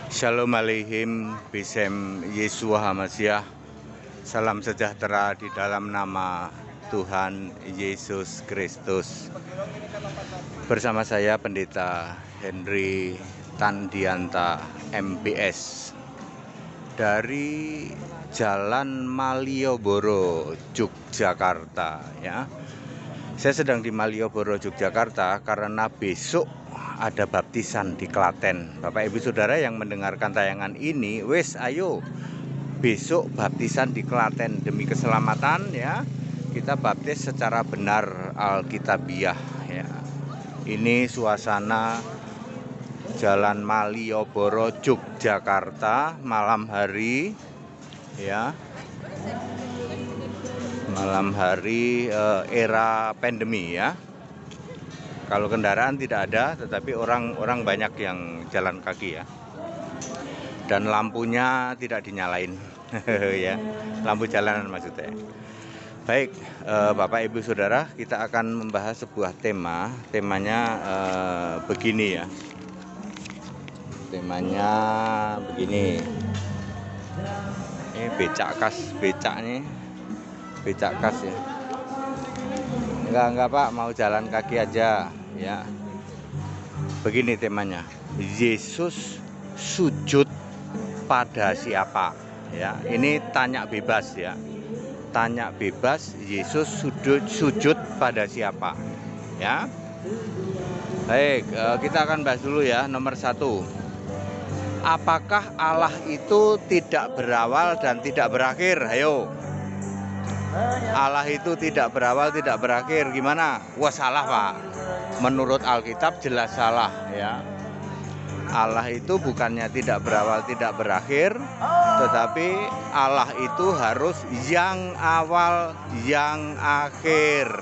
Shalom aleihim bisem Yesua Hamasyah. Salam sejahtera di dalam nama Tuhan Yesus Kristus. Bersama saya Pendeta Henry Tandianta MPS dari Jalan Malioboro, Yogyakarta ya. Saya sedang di Malioboro, Yogyakarta karena besok ada baptisan di Klaten. Bapak Ibu Saudara yang mendengarkan tayangan ini, wes ayo besok baptisan di Klaten demi keselamatan ya. Kita baptis secara benar Alkitabiah ya. Ini suasana Jalan Malioboro, Yogyakarta malam hari ya. Malam hari era pandemi ya. Kalau kendaraan tidak ada, tetapi orang banyak yang jalan kaki ya. Dan lampunya tidak dinyalain, ya, lampu jalanan maksudnya. Baik, Bapak Ibu Saudara, kita akan membahas sebuah tema. Temanya begini ya. Temanya begini. Ini becak kas, becak nih, becak kas ya. Enggak Pak, mau jalan kaki aja ya. Begini temanya, Yesus sujud pada siapa ya. Ini tanya bebas ya. Tanya bebas, Yesus sujud pada siapa ya. Baik, kita akan bahas dulu ya. Nomor 1, apakah Allah itu tidak berawal dan tidak berakhir? Ayo, Allah itu tidak berawal, tidak berakhir. Gimana? Wah, salah Pak. Menurut Alkitab jelas salah ya. Allah itu bukannya tidak berawal, tidak berakhir, tetapi Allah itu harus yang awal, yang akhir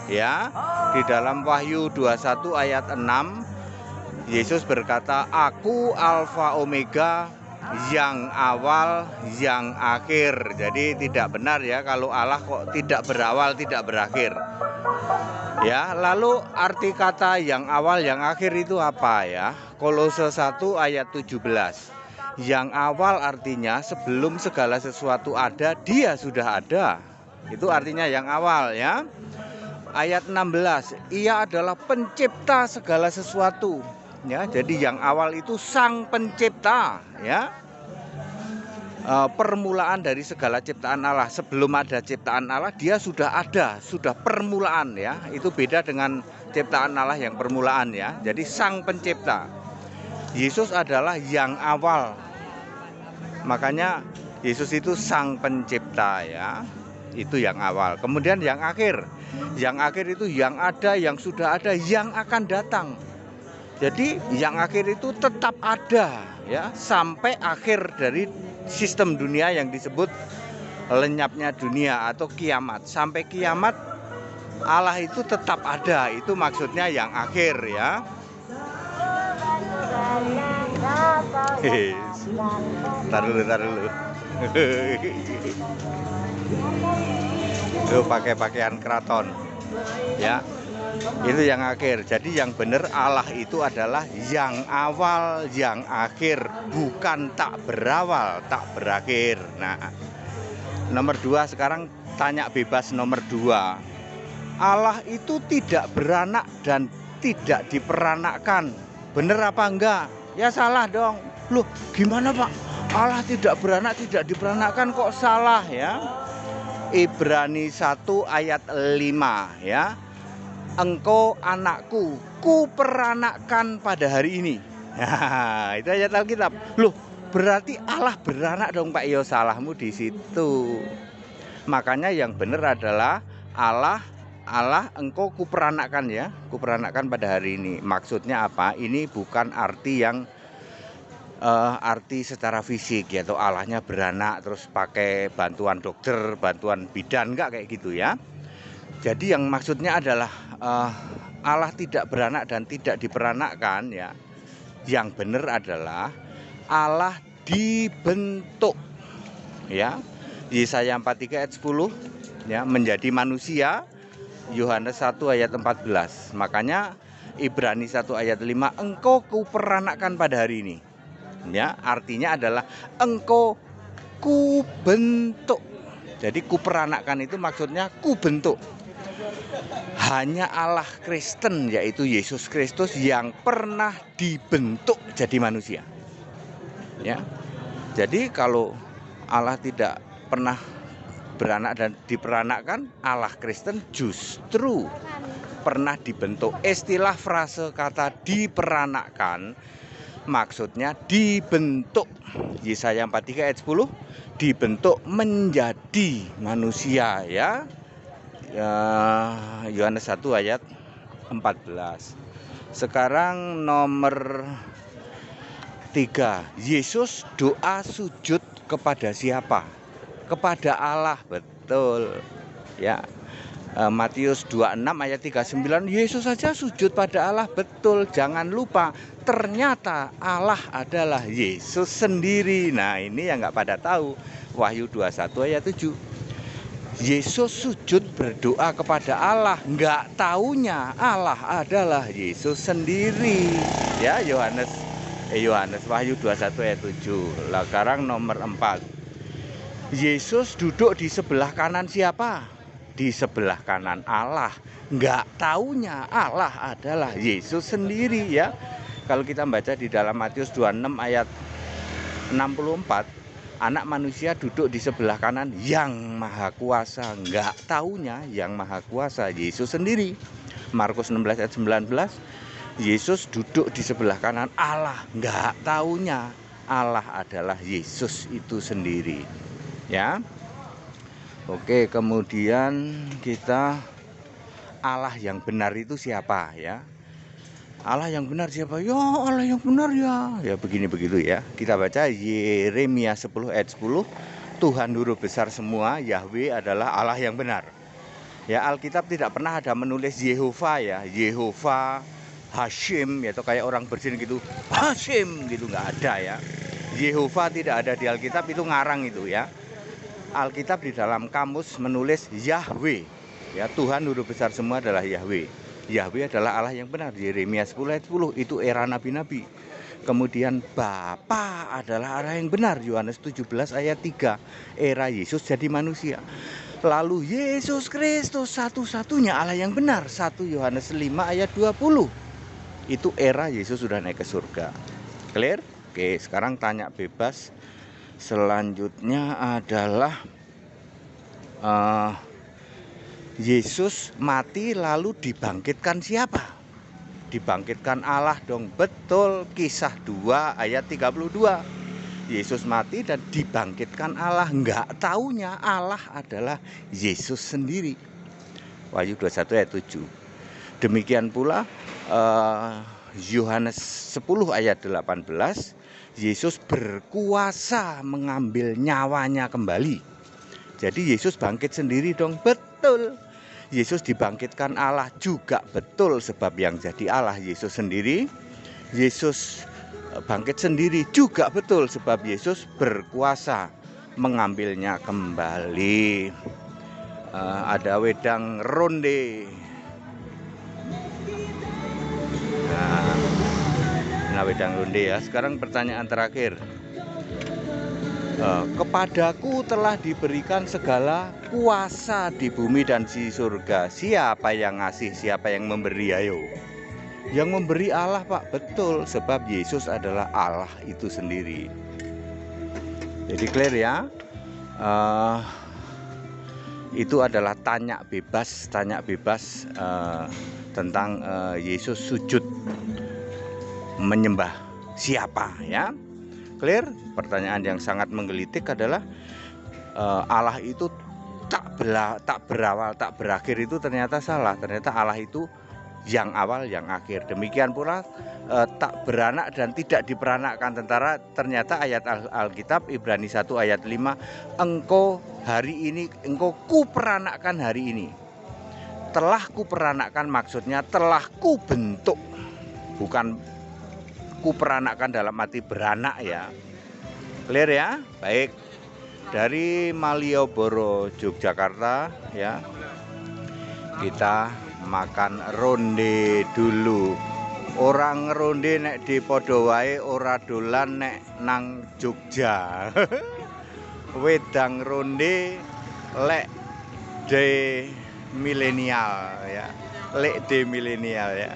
ya. Di dalam Wahyu 21 ayat 6, Yesus berkata, "Aku Alfa Omega, yang awal, yang akhir." Jadi tidak benar ya kalau Allah kok tidak berawal, tidak berakhir. Ya, lalu arti kata yang awal, yang akhir itu apa ya? Kolose 1 ayat 17. Yang awal artinya sebelum segala sesuatu ada, Dia sudah ada. Itu artinya yang awal ya. Ayat 16, Ia adalah pencipta segala sesuatu. Ya, jadi yang awal itu Sang Pencipta ya. Permulaan dari segala ciptaan Allah. Sebelum ada ciptaan Allah, Dia sudah ada, sudah permulaan ya. Itu beda dengan ciptaan Allah yang permulaan ya. Jadi Sang Pencipta. Yesus adalah yang awal. Makanya Yesus itu Sang Pencipta ya. Itu yang awal. Kemudian yang akhir. Yang akhir itu yang ada, yang sudah ada, yang akan datang. Jadi yang akhir itu tetap ada ya, sampai akhir dari sistem dunia yang disebut lenyapnya dunia atau kiamat. Sampai kiamat Allah itu tetap ada. Itu maksudnya yang akhir ya. Tar dulu. Tuh pakai pakaian keraton ya. Itu yang akhir. Jadi yang benar Allah itu adalah yang awal, yang akhir, bukan tak berawal, tak berakhir. Nah, nomor 2 sekarang tanya bebas nomor 2. Allah itu tidak beranak dan tidak diperanakkan. Bener apa enggak? Ya salah dong. Loh, gimana Pak? Allah tidak beranak, tidak diperanakkan kok salah ya? Ibrani 1 ayat 5 ya. Engkau anakku, kuperanakkan pada hari ini. Nah, itu ayat Alkitab. Loh, berarti Allah beranak dong Pak. Yo, salahmu di situ. Makanya yang benar adalah Allah engkau kuperanakkan ya, kuperanakkan pada hari ini. Maksudnya apa? Ini bukan arti yang arti secara fisik yaitu Allahnya beranak terus pakai bantuan dokter, bantuan bidan, enggak kayak gitu ya. Jadi yang maksudnya adalah Allah tidak beranak dan tidak diperanakkan ya. Yang benar adalah Allah dibentuk ya. Yesaya 43 ayat 10 ya, menjadi manusia. Yohanes 1 ayat 14. Makanya Ibrani 1 ayat 5, engkau kuperanakkan pada hari ini. ya, artinya adalah engkau kubentuk. Jadi kuperanakkan itu maksudnya kubentuk. Hanya Allah Kristen, yaitu Yesus Kristus, yang pernah dibentuk jadi manusia. Ya. Jadi kalau Allah tidak pernah beranak dan diperanakkan, Allah Kristen justru pernah dibentuk. Istilah frase kata diperanakkan maksudnya dibentuk. Yesaya 43 ayat 10, dibentuk menjadi manusia, ya. Yohanes 1 ayat 14. Sekarang nomor 3, Yesus doa sujud kepada siapa? Kepada Allah, betul. Ya. Matius 26 ayat 39, Yesus saja sujud pada Allah, betul. Jangan lupa, ternyata Allah adalah Yesus sendiri. Nah, ini yang nggak pada tahu. Wahyu 21 ayat 7, Yesus sujud berdoa kepada Allah, nggak taunya Allah adalah Yesus sendiri. Ya, Yohanes Wahyu 21 ayat 7. Lah, sekarang nomor 4, Yesus duduk di sebelah kanan siapa? Di sebelah kanan Allah. Nggak taunya Allah adalah Yesus sendiri, ya. Kalau kita baca di dalam Matius 26 ayat 64, anak manusia duduk di sebelah kanan yang maha kuasa. Nggak taunya yang maha kuasa Yesus sendiri. Markus 16 ayat 19, Yesus duduk di sebelah kanan Allah. Nggak taunya Allah adalah Yesus itu sendiri, ya. Oke, kemudian kita, Allah yang benar itu siapa, ya? Allah yang benar siapa? Ya, Allah yang benar, ya. Ya, begini begitu, ya. Kita baca Yeremia 10 ayat 10. Tuhan huruf besar semua, Yahweh adalah Allah yang benar. Ya, Alkitab tidak pernah ada menulis Yehova, ya. Yehova, Hashim, ya, atau kayak orang bersin gitu, Hashim gitu, nggak ada, ya. Yehova tidak ada di Alkitab, itu ngarang itu, ya. Alkitab di dalam kamus menulis Yahweh, ya. Tuhan huruf besar semua adalah Yahweh. Yahweh adalah Allah yang benar. Yeremia 10 ayat 10, itu era nabi-nabi. Kemudian Bapa adalah Allah yang benar. Yohanes 17 ayat 3, era Yesus jadi manusia. Lalu Yesus Kristus satu-satunya Allah yang benar. 1 Yohanes 5 ayat 20, itu era Yesus sudah naik ke surga. Clear? Oke, sekarang tanya bebas. Selanjutnya adalah Yesus mati lalu dibangkitkan siapa? Dibangkitkan Allah dong, betul. Kisah 2 ayat 32, Yesus mati dan dibangkitkan Allah. Nggak taunya Allah adalah Yesus sendiri. Wahyu 21 ayat 7. Demikian pula Yohanes 10 ayat 18, Yesus berkuasa mengambil nyawanya kembali. Jadi Yesus bangkit sendiri dong, betul. Yesus dibangkitkan Allah juga, betul, sebab yang jadi Allah Yesus sendiri. Yesus bangkit sendiri juga, betul, sebab Yesus berkuasa mengambilnya kembali. Ada wedang ronde. Nah, wedang ronde, ya. Sekarang pertanyaan terakhir. Kepadaku telah diberikan segala kuasa di bumi dan di surga. Siapa yang ngasih, siapa yang memberi? Ayo. Yang memberi Allah, Pak, betul, sebab Yesus adalah Allah itu sendiri. Jadi clear, ya. Itu adalah tanya bebas tentang Yesus sujud menyembah siapa, ya. Clear? Pertanyaan yang sangat menggelitik adalah Allah itu tak berawal, tak berakhir, itu ternyata salah. Ternyata Allah itu yang awal, yang akhir. Demikian pula tak beranak dan tidak diperanakkan. Ternyata ayat Alkitab Ibrani 1 ayat 5, engkau kuperanakkan hari ini. Telah kuperanakkan maksudnya telah kubentuk, bukan kuperanakkan dalam arti beranak, ya. Clear, ya? Baik. Dari Malioboro, Yogyakarta, ya. Kita makan ronde dulu. Orang ngeronde nek di podo wae ora dolan nek nang Jogja. Wedang ronde lek de milenial ya. Lek de milenial ya.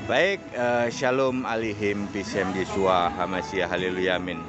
Baik, Shalom alihim bisem Yesua Hamasiah haleluya amin.